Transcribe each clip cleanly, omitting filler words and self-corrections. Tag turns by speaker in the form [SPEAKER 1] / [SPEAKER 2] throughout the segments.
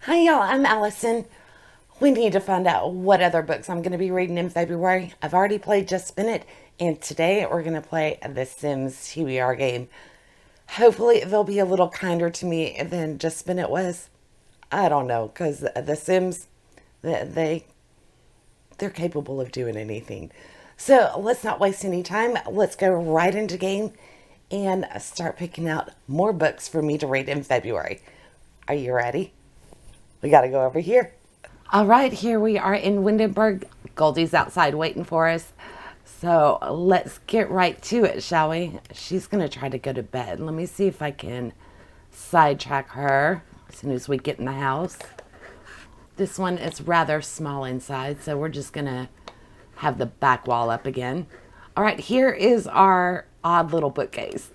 [SPEAKER 1] Hi, y'all. I'm Allison. We need to find out what other books I'm going to be reading in February. I've already played Just Spin It, and today we're going to play the Sims TBR game. Hopefully, they'll be a little kinder to me than Just Spin It was. I don't know, because the Sims, they they're capable of doing anything. So let's not waste any time. Let's go right into game and start picking out more books for me to read in February. Are you ready? We got to go over here. All right, here we are in Windenburg. Goldie's outside waiting for us. So let's get right to it, shall we? She's going to try to go to bed. Let me see if I can sidetrack her as soon as we get in the house. This one is rather small inside, so we're just going to have the back wall up again. All right, here is our odd little bookcase.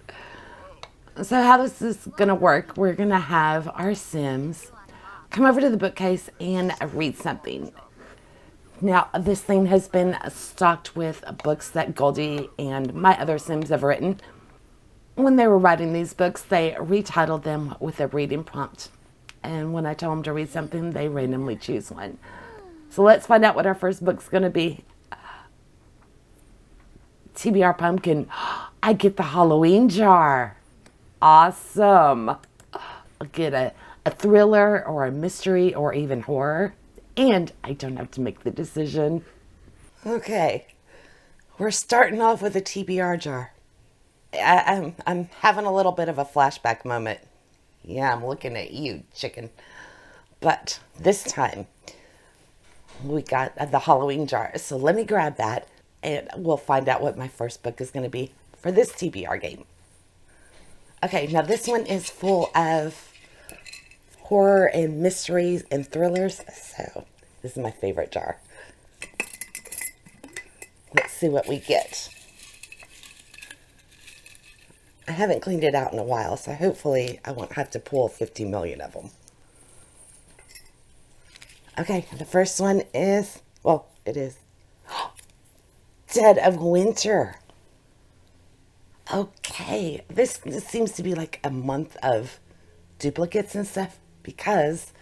[SPEAKER 1] So how is this going to work? We're going to have our Sims come over to the bookcase and read something. Now, this thing has been stocked with books that Goldie and my other Sims have written. When they were writing these books, they retitled them with a reading prompt. And when I tell them to read something, they randomly choose one. So let's find out what our first book's going to be. TBR Pumpkin. I get the Halloween jar. Awesome. I'll get a thriller or a mystery or even horror. And I don't have to make the decision. Okay. We're starting off with a TBR jar. I'm having a little bit of a flashback moment. Yeah, I'm looking at you, chicken. But this time, we got the Halloween jar. So let me grab that, and we'll find out what my first book is going to be for this TBR game. Okay, now this one is full of horror and mysteries and thrillers. So this is my favorite jar. Let's see what we get. I haven't cleaned it out in a while, so hopefully I won't have to pull 50 million of them. Okay, the first one is, well, it is Dead of Winter. Okay, this seems to be like a month of duplicates and stuff because,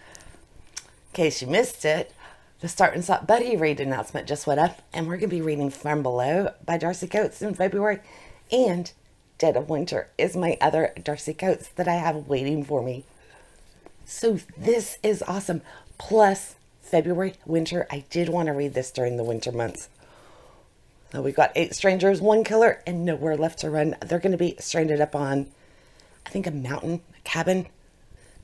[SPEAKER 1] in case you missed it, the Start and Stop Buddy read announcement just went up, and we're going to be reading From Below by Darcy Coates in February, and Dead of Winter is my other Darcy Coates that I have waiting for me. So this is awesome. Plus, February, winter, I did want to read this during the winter months. So we got 8 strangers, 1 killer, and nowhere left to run. They're going to be stranded up on, I think, a mountain, a cabin.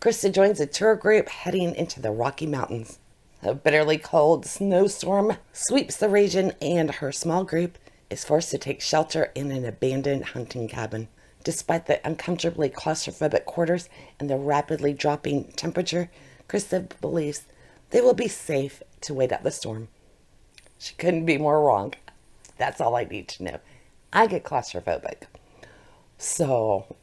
[SPEAKER 1] Krista joins a tour group heading into the Rocky Mountains. A bitterly cold snowstorm sweeps the region, and her small group is forced to take shelter in an abandoned hunting cabin. Despite the uncomfortably claustrophobic quarters and the rapidly dropping temperature, Krista believes they will be safe to wait out the storm. She couldn't be more wrong. That's all I need to know. I get claustrophobic. So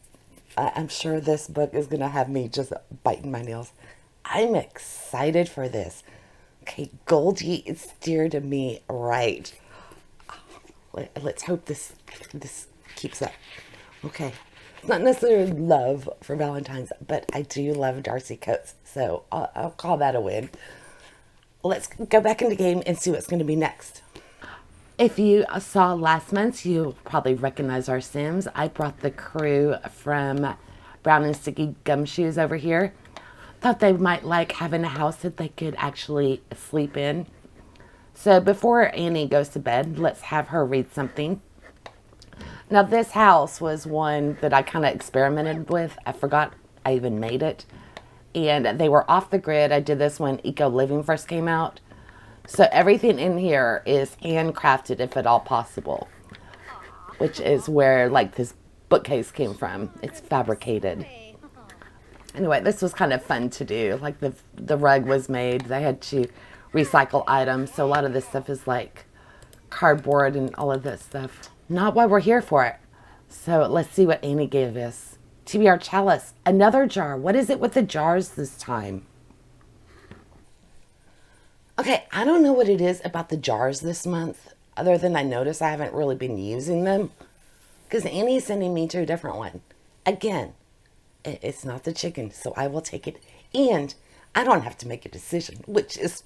[SPEAKER 1] I'm sure this book is going to have me just biting my nails. I'm excited for this. Okay, Goldie is steered me right. Let's hope this keeps up. Okay. It's not necessarily love for Valentine's, but I do love Darcy Coates, so I'll call that a win. Let's go back into game and see what's going to be next. If you saw last month, you probably recognize our Sims. I brought the crew from Brown and Sticky Gumshoes over here. Thought they might like having a house that they could actually sleep in. So before Annie goes to bed, let's have her read something. Now this house was one that I kind of experimented with. I forgot I even made it. And they were off the grid. I did this when Eco Living first came out. So everything in here is handcrafted if at all possible. Which is where like this bookcase came from. It's fabricated. Anyway, this was kind of fun to do. Like the rug was made. They had to recycle items. So a lot of this stuff is like cardboard and all of this stuff. Not why we're here for it. So let's see what Annie gave us. TBR Chalice. Another jar. What is it with the jars this time? Okay, I don't know what it is about the jars this month. Other than I notice I haven't really been using them. Because Annie's sending me to a different one. Again, it's not the chicken, so I will take it. And I don't have to make a decision, which is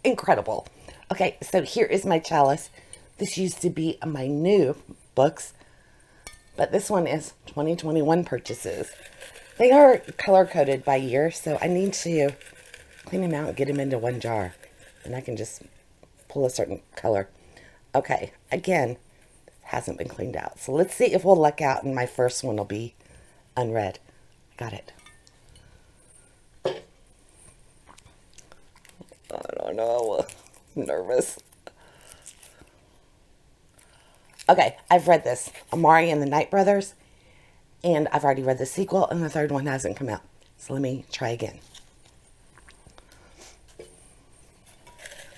[SPEAKER 1] incredible. Okay, so here is my chalice. This used to be my new books, but this one is 2021 purchases. They are color-coded by year, so I need to clean them out and get them into one jar. And I can just pull a certain color. Okay, again, hasn't been cleaned out. So let's see if we'll luck out and my first one will be unread. Got it. I don't know. I'm nervous. Okay, I've read this. Amari and the Night Brothers. And I've already read the sequel, and the third one hasn't come out. So let me try again.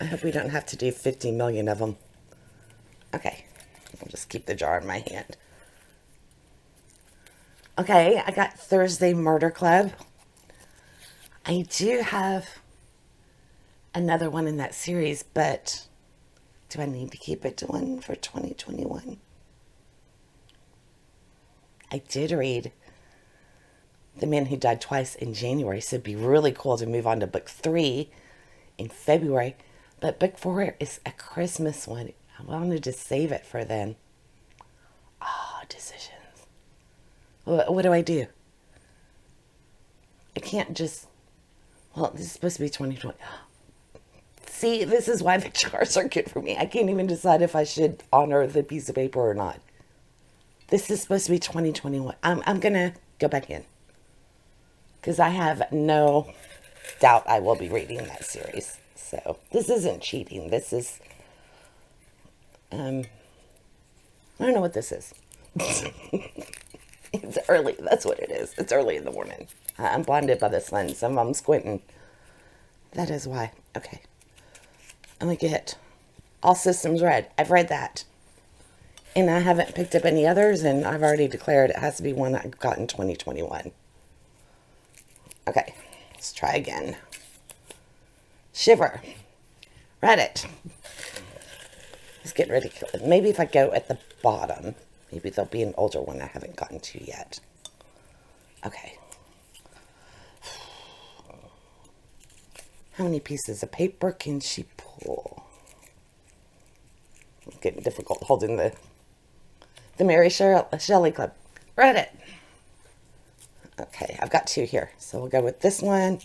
[SPEAKER 1] I hope we don't have to do 50 million of them. Okay, I'll just keep the jar in my hand. Okay, I got Thursday Murder Club. I do have another one in that series, but do I need to keep it to one for 2021? I did read The Man Who Died Twice in January, so it'd be really cool to move on to book 3 in February. But book 4 is a Christmas one. I wanted to save it for then. Decisions. What do I do? I can't just... Well, this is supposed to be 2020. See, this is why the jars are good for me. I can't even decide if I should honor the piece of paper or not. This is supposed to be 2021. I'm going to go back in. Because I have no doubt I will be reading that series. So, this isn't cheating. This is... I don't know what this is. It's early. That's what it is. It's early in the morning. I'm blinded by the sun, so I'm squinting. That is why. Okay. I'm going to get All Systems Red. I've read that. And I haven't picked up any others, and I've already declared it has to be one I got in 2021. Okay. Let's try again. Shiver. Read it. It's getting ridiculous. Maybe if I go at the bottom, maybe there'll be an older one I haven't gotten to yet. Okay. How many pieces of paper can she pull? It's getting difficult holding the Mary Shelley Club. Read it. Okay, I've got 2 here. So we'll go with this one.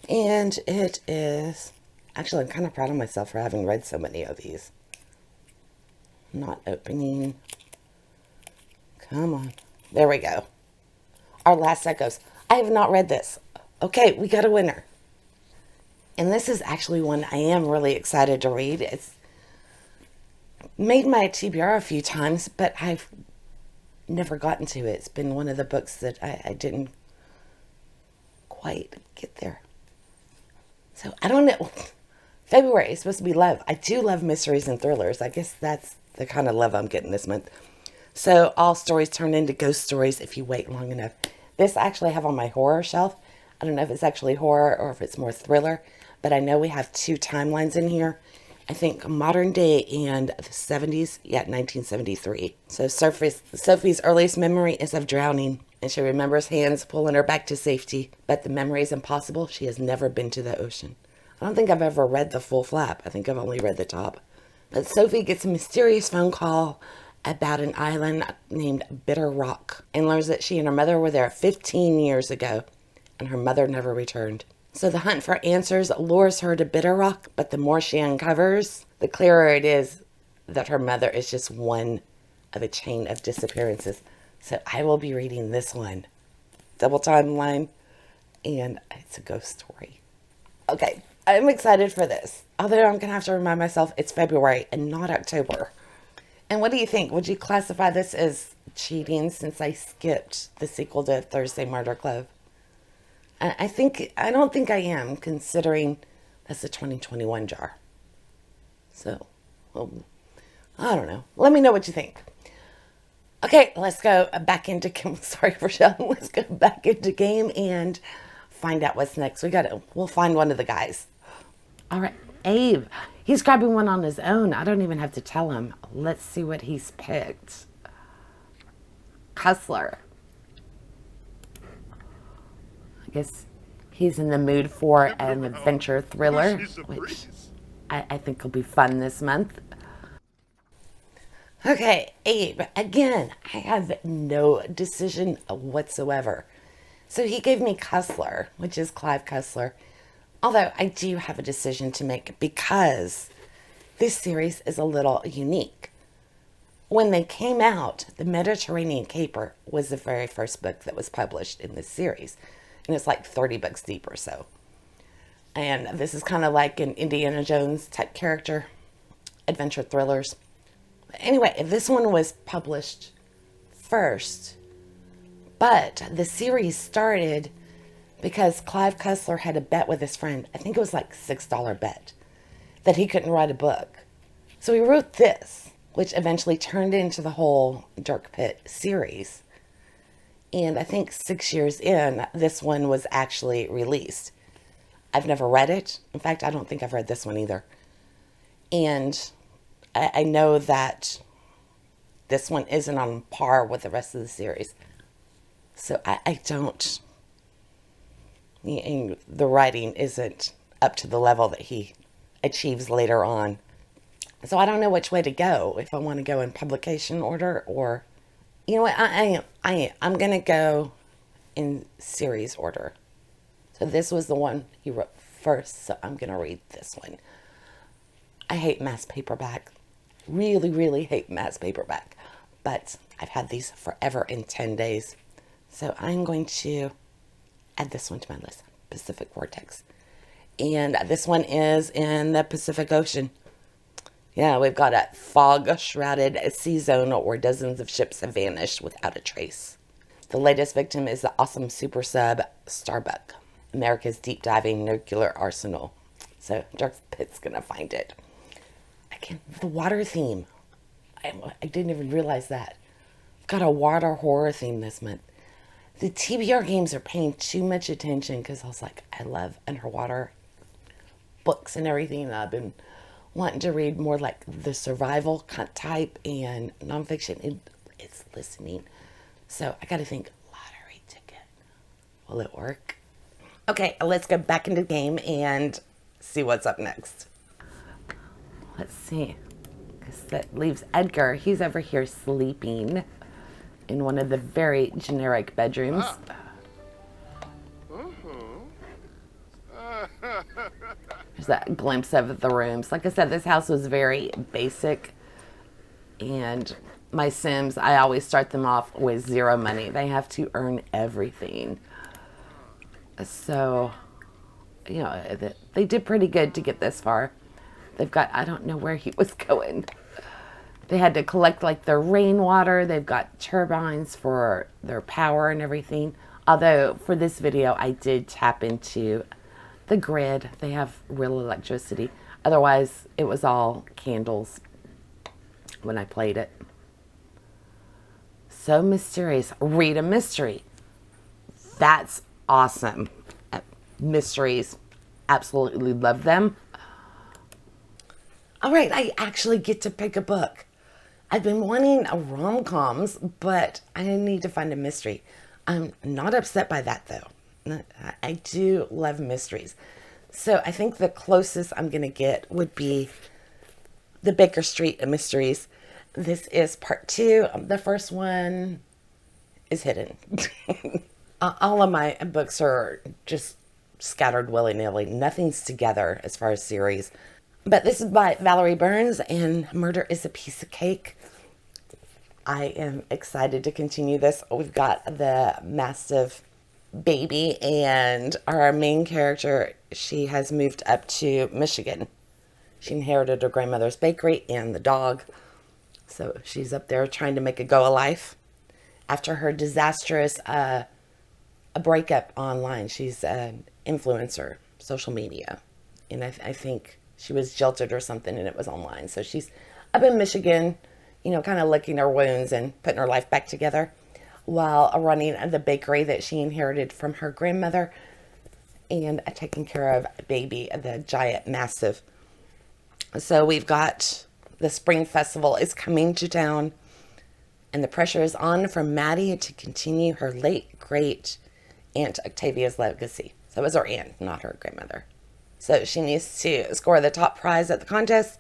[SPEAKER 1] And it is... Actually, I'm kind of proud of myself for having read so many of these. Not opening. Come on. There we go. Our Last Echoes. I have not read this. Okay, we got a winner. And this is actually one I am really excited to read. It's made my TBR a few times, but I've never gotten to it. It's been one of the books that I didn't quite get there. So, I don't know. February is supposed to be love. I do love mysteries and thrillers. I guess that's the kind of love I'm getting this month. So, all stories turn into ghost stories if you wait long enough. This I actually have on my horror shelf. I don't know if it's actually horror or if it's more thriller, but I know we have 2 timelines in here. I think modern day and the 70s, 1973. So Sophie's earliest memory is of drowning, and she remembers hands pulling her back to safety, but the memory is impossible. She has never been to the ocean. I don't think I've ever read the full flap. I think I've only read the top. But Sophie gets a mysterious phone call about an island named Bitter Rock and learns that she and her mother were there 15 years ago, and her mother never returned. So the hunt for answers lures her to Bitter Rock, but the more she uncovers, the clearer it is that her mother is just one of a chain of disappearances. So I will be reading this one. Double timeline, and it's a ghost story. Okay, I'm excited for this. Although I'm going to have to remind myself it's February and not October. And what do you think? Would you classify this as cheating since I skipped the sequel to Thursday Murder Club? I don't think I am, considering that's a 2021 jar. So, well, I don't know. Let me know what you think. Okay, let's go back into game. Sorry for shouting. Let's go back into game and find out what's next. We'll find one of the guys. All right, Abe. He's grabbing one on his own. I don't even have to tell him. Let's see what he's picked. Hustler. I guess He's in the mood for an adventure thriller, which I think will be fun this month. Okay, Abe, again, I have no decision whatsoever. So he gave me Cussler, which is Clive Cussler. Although I do have a decision to make because this series is a little unique. When they came out, The Mediterranean Caper was the very first book that was published in this series. And it's like 30 books deep or so. And this is kind of like an Indiana Jones type character, adventure thrillers. Anyway, this one was published first, but the series started because Clive Cussler had a bet with his friend. I think it was like $6 bet that he couldn't write a book. So he wrote this, which eventually turned into the whole Dark Pit series. And I think 6 years in, this one was actually released. I've never read it. In fact, I don't think I've read this one either. And I know that this one isn't on par with the rest of the series. So I don't... And the writing isn't up to the level that he achieves later on. So I don't know which way to go. If I want to go in publication order or... You know what? I'm going to go in series order. So this was the one he wrote first, so I'm going to read this one. I hate mass paperback. Really, really hate mass paperback. But I've had these forever in 10 days. So I'm going to add this one to my list. Pacific Vortex. And this one is in the Pacific Ocean. Yeah, we've got a fog-shrouded sea zone where dozens of ships have vanished without a trace. The latest victim is the awesome super sub Starbuck, America's deep-diving nuclear arsenal. So Dark Pit's going to find it. Again, the water theme. I didn't even realize that. I've got a water horror theme this month. The TBR games are paying too much attention because I was like, I love underwater books and everything. I've been wanting to read more like the survival type and nonfiction. It's listening. So I got to think, lottery ticket. Will it work? Okay, let's go back into the game and see what's up next. Let's see. Because that leaves Edgar. He's over here sleeping in one of the very generic bedrooms. There's that glimpse of the rooms. Like I said, this house was very basic. And my Sims, I always start them off with zero money. They have to earn everything. So, you know, they did pretty good to get this far. They've got, I don't know where he was going. They had to collect like their rainwater. They've got turbines for their power and everything. Although for this video, I did tap into the grid. They have real electricity. Otherwise, it was all candles when I played it. So mysterious. Read a mystery. That's awesome. Mysteries. Absolutely love them. All right, I actually get to pick a book. I've been wanting a rom-coms, but I need to find a mystery. I'm not upset by that, though. I do love mysteries. So I think the closest I'm going to get would be the Baker Street Mysteries. This is part 2. The first one is hidden. All of my books are just scattered willy-nilly. Nothing's together as far as series. But this is by Valerie Burns, and Murder is a Piece of Cake. I am excited to continue this. We've got the massive baby, and our main character, she has moved up to Michigan. She inherited her grandmother's bakery and the dog. So she's up there trying to make a go of life. After her disastrous a breakup online, she's an influencer, social media. And I think she was jilted or something, and it was online. So she's up in Michigan, you know, kind of licking her wounds and putting her life back together while running the bakery that she inherited from her grandmother and taking care of baby, the giant, massive. So we've got the spring festival is coming to town, and the pressure is on for Maddie to continue her late great Aunt Octavia's legacy. So That was her aunt, not her grandmother. So she needs to score the top prize at the contest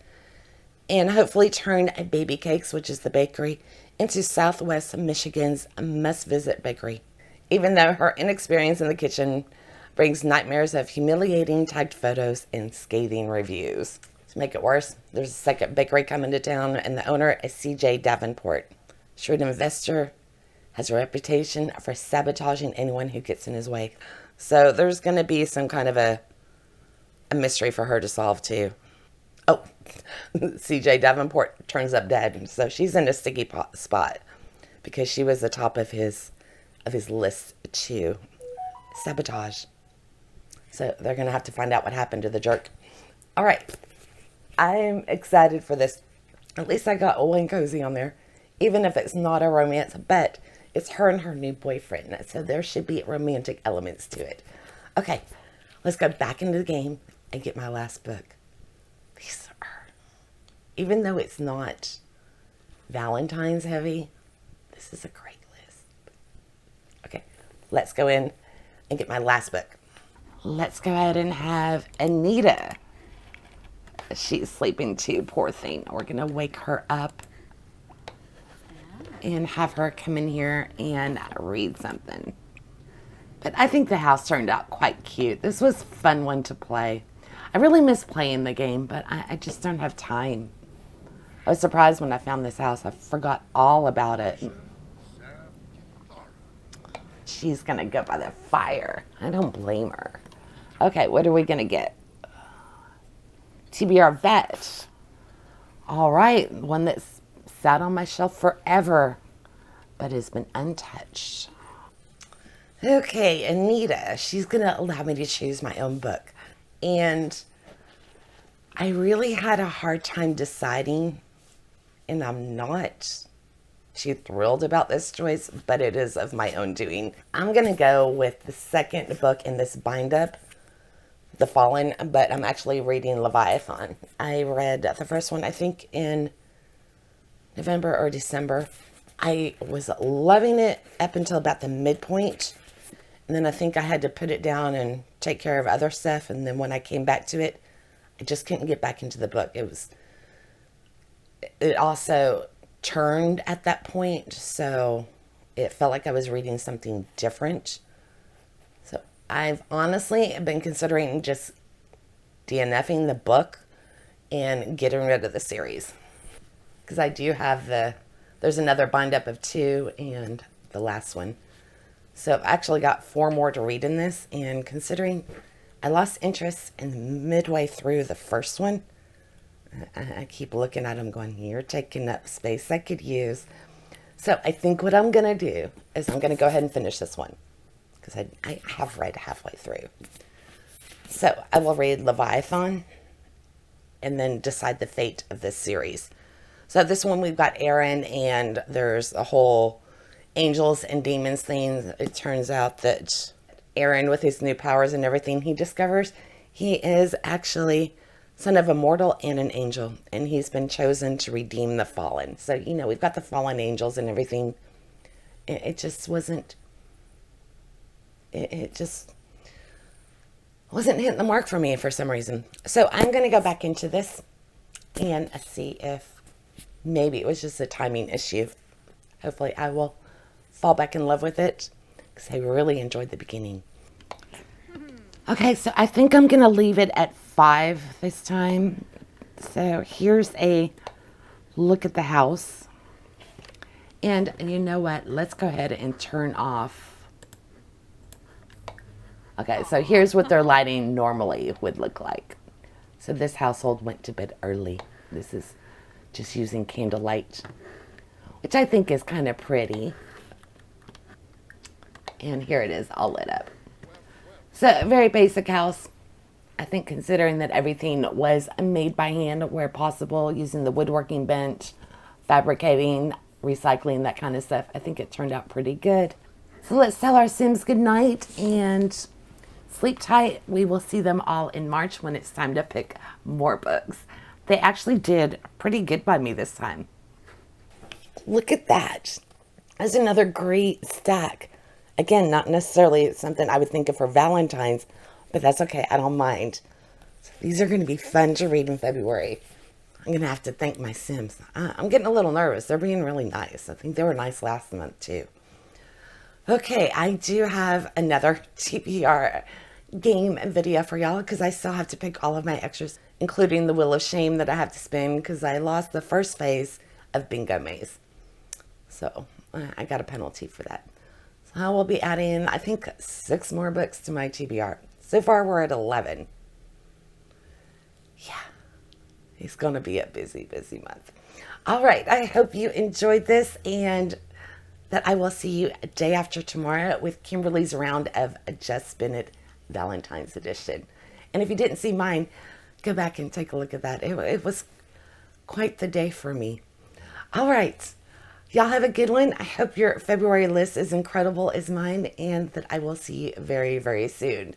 [SPEAKER 1] and hopefully turn Baby Cakes, which is the bakery, into Southwest Michigan's must-visit bakery. Even though her inexperience in the kitchen brings nightmares of humiliating tagged photos and scathing reviews. To make it worse, there's a second bakery coming to town, and the owner is C.J. Davenport. Shrewd investor, has a reputation for sabotaging anyone who gets in his way. So there's going to be some kind of a mystery for her to solve too. Oh, C.J. Davenport turns up dead, so she's in a sticky spot because she was the top of his list too. Sabotage. So they're going to have to find out what happened to the jerk. All right. I'm excited for this. At least I got old and cozy on there. Even if it's not a romance, but it's her and her new boyfriend. So there should be romantic elements to it. Okay. Let's go back into the game and get my last book. These are, even though it's not Valentine's heavy, this is a great list. Okay. Let's go in and get my last book. Let's go ahead and have Anita. She's sleeping too, poor thing. We're going to wake her up and have her come in here and read something. But I think the house turned out quite cute. This was a fun one to play. I really miss playing the game, but I just don't have time. I was surprised when I found this house. I forgot all about it. She's going to go by the fire. I don't blame her. Okay, what are we going to get? TBR Vet. All right, one that's sat on my shelf forever, but has been untouched. Okay, Anita. She's going to allow me to choose my own book. And I really had a hard time deciding, and I'm not too thrilled about this choice, but it is of my own doing. I'm going to go with the second book in this bind-up, The Fallen, but I'm actually reading Leviathan. I read the first one, I think, in November or December. I was loving it up until about the midpoint, and then I think I had to put it down and take care of other stuff, and then when I came back to it, I just couldn't get back into the book. It also turned at that point, so it felt like I was reading something different. So I've honestly been considering just DNFing the book and getting rid of the series. Because I do have there's another bind up of 2 and the last one. So I've actually got 4 more to read in this, and considering I lost interest in midway through the first one, I keep looking at them going, you're taking up space I could use. So I think what I'm going to do is I'm going to go ahead and finish this one, because I have read halfway through. So I will read Leviathan and then decide the fate of this series. So this one we've got Aaron, and there's a whole angels and demons thing. It turns out that Aaron, with his new powers and everything, he discovers he is actually son of a mortal and an angel, and he's been chosen to redeem the fallen. So, we've got the fallen angels and everything. It just wasn't, it just wasn't hitting the mark for me for some reason. So I'm going to go back into this and see if maybe it was just a timing issue. Hopefully I will fall back in love with it, because I really enjoyed the beginning. Okay, so I think I'm going to leave it at 5 this time. So here's a look at the house. And you know what? Let's go ahead and turn off. Okay, so here's what their lighting normally would look like. So this household went to bed early. This is just using candlelight, which I think is kind of pretty. And here it is, all lit up. So, a very basic house. I think considering that everything was made by hand where possible, using the woodworking bench, fabricating, recycling, that kind of stuff, I think it turned out pretty good. So let's tell our Sims good night and sleep tight. We will see them all in March when it's time to pick more books. They actually did pretty good by me this time. Look at that. That's another great stack. Again, not necessarily something I would think of for Valentine's, but that's okay. I don't mind. So these are going to be fun to read in February. I'm going to have to thank my Sims. I'm getting a little nervous. They're being really nice. I think they were nice last month too. Okay, I do have another TBR game video for y'all because I still have to pick all of my extras, including the Wheel of Shame that I have to spin because I lost the first phase of Bingo Maze. So I got a penalty for that. So I will be adding, I think, 6 more books to my TBR. So far, we're at 11. Yeah, it's going to be a busy, busy month. All right, I hope you enjoyed this and that I will see you a day after tomorrow with Kimberly's round of Just Spin It Valentine's edition. And if you didn't see mine, go back and take a look at that. It was quite the day for me. All right. Y'all have a good one. I hope your February list is incredible as mine and that I will see you very, very soon.